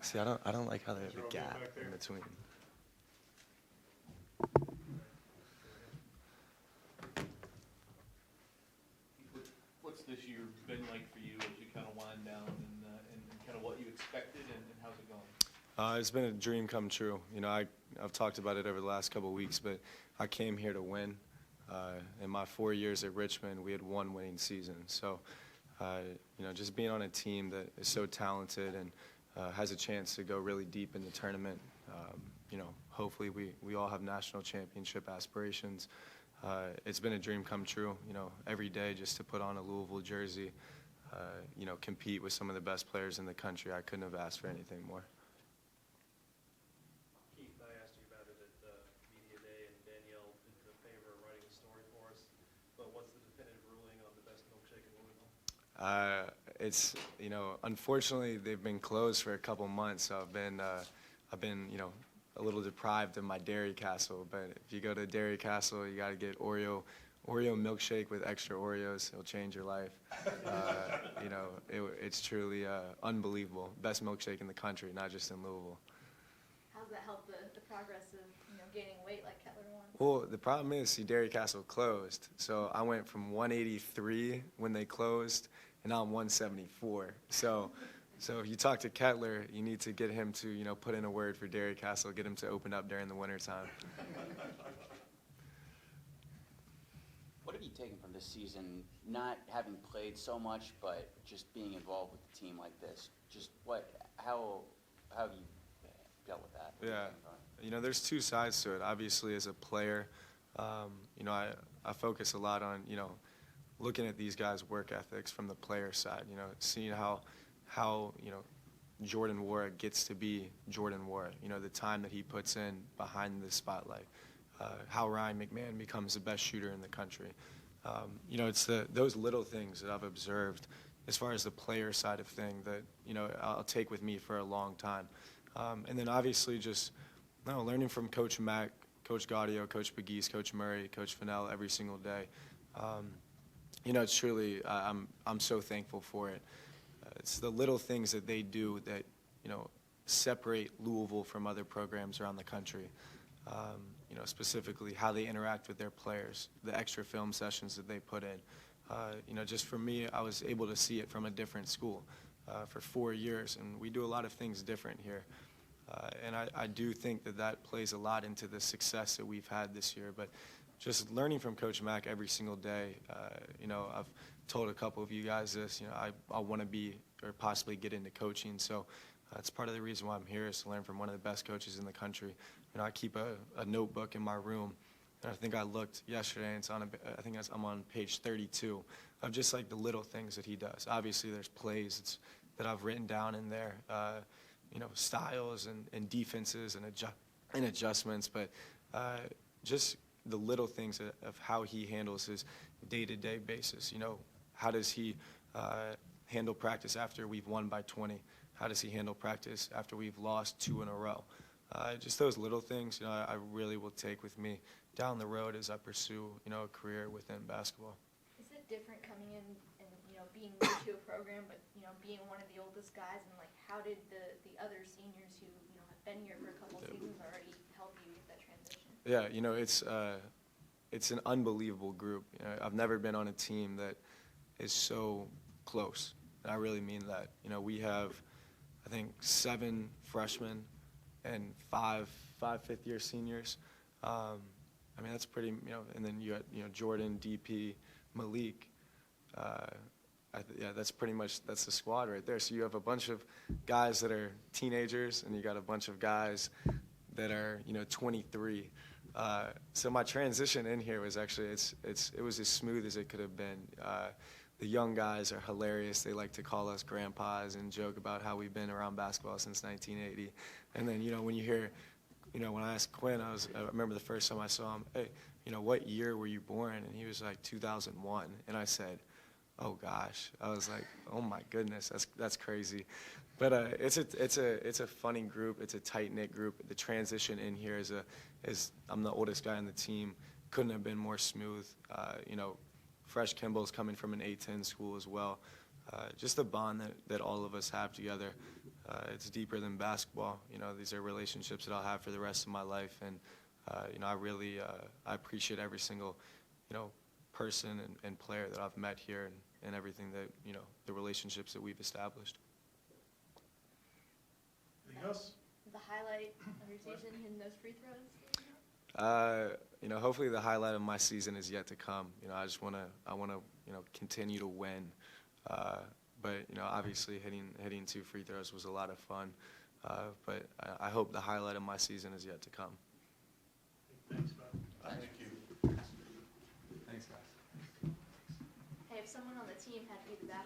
See, I don't like how there's a gap in between. What's this year been like for you as you kind of wind down and kind of what you expected and how's it going? It's been a dream come true. You know, I've talked about it over the last couple of weeks, but I came here to win. In my 4 years at Richmond, we had one winning season. So, you know, just being on a team that is so talented and has a chance to go really deep in the tournament, you know, hopefully we all have national championship aspirations. It's been a dream come true, you know, every day just to put on a Louisville jersey, you know, compete with some of the best players in the country. I couldn't have asked for anything more. Keith, I asked you about it at Media Day, and Danielle did the favor of writing a story for us. But what's the definitive ruling on the best milkshake in Louisville? It's, you know, unfortunately they've been closed for a couple months, so I've been, you know, a little deprived of my Dairy Castle. But if you go to Dairy Castle, you got to get Oreo milkshake with extra Oreos. It'll change your life. You know, it's truly unbelievable. Best milkshake in the country, not just in Louisville. How does that help the progress of, you know, gaining weight like Kettler wants? Well, the problem is, see, Dairy Castle closed. So I went from 183 when they closed, and now I'm 174. So if you talk to Kettler, you need to get him to, you know, put in a word for Dairy Castle, get him to open up during the wintertime. What have you taken from this season, not having played so much, but just being involved with a team like this? Just how have you dealt with that? Yeah, you know, there's two sides to it. Obviously, as a player, you know, I focus a lot on, you know, looking at these guys' work ethics from the player side, you know, seeing how you know, Jordan Nwora gets to be Jordan Nwora, you know, the time that he puts in behind the spotlight, how Ryan McMahon becomes the best shooter in the country. You know, it's those little things that I've observed as far as the player side of thing that, you know, I'll take with me for a long time. And then obviously just, you know, learning from Coach Mack, Coach Gaudio, Coach Pegues, Coach Murray, Coach Fennell every single day. You know, it's truly, I'm so thankful for it. It's the little things that they do that, you know, separate Louisville from other programs around the country. You know, specifically how they interact with their players, the extra film sessions that they put in. You know, just for me, I was able to see it from a different school for 4 years, and we do a lot of things different here. And I do think that plays a lot into the success that we've had this year. But just learning from Coach Mack every single day, you know, I've told a couple of you guys this, you know, I want to be or possibly get into coaching. So that's part of the reason why I'm here, is to learn from one of the best coaches in the country. You know, I keep a notebook in my room, and I think I looked yesterday, and it's on I'm on page 32 of just like the little things that he does. Obviously, there's plays that I've written down in there, you know, styles and defenses and adjustments, but just the little things of how he handles his day-to-day basis. You know, how does he handle practice after we've won by 20? How does he handle practice after we've lost 2 in a row? Just those little things, you know, I really will take with me down the road as I pursue, you know, a career within basketball. Is it different coming in and, you know, being new to a program, but, you know, being one of the oldest guys, and like how did the other seniors who, you know, have been here for a couple seasons already help you with that transition? Yeah, you know, it's an unbelievable group. You know, I've never been on a team that is so close, and I really mean that. You know, we have, I think, 7 freshmen and 5 fifth-year seniors. I mean, that's pretty, you know, and then you got, you know, Jordan, DP, Malik. Yeah, that's pretty much, that's the squad right there. So you have a bunch of guys that are teenagers, and you got a bunch of guys that are, you know, 23. So my transition in here was actually, it was as smooth as it could have been. The young guys are hilarious. They like to call us grandpas and joke about how we've been around basketball since 1980. And then, you know, when you hear, you know, when I asked Quinn, I remember the first time I saw him, hey, you know, what year were you born? And he was like 2001. And I said, oh gosh. I was like, oh my goodness, that's crazy. But it's a funny group. It's a tight knit group. The transition in here is I'm the oldest guy on the team. Couldn't have been more smooth. You know, Fresh Kimball's coming from an A-10 school as well. Just the bond that all of us have together. it's deeper than basketball. You know, these are relationships that I'll have for the rest of my life, and you know, I really I appreciate every single, you know, person and player that I've met here, and everything that, you know, the relationships that we've established. Anything else? The highlight of your season, hitting those free throws? You know, hopefully the highlight of my season is yet to come. You know, I want to, you know, continue to win. But, you know, obviously hitting 2 free throws was a lot of fun. But I hope the highlight of my season is yet to come. Thanks, Bob. Thank you. Thanks, guys. Hey, if someone on the team had to be the bachelor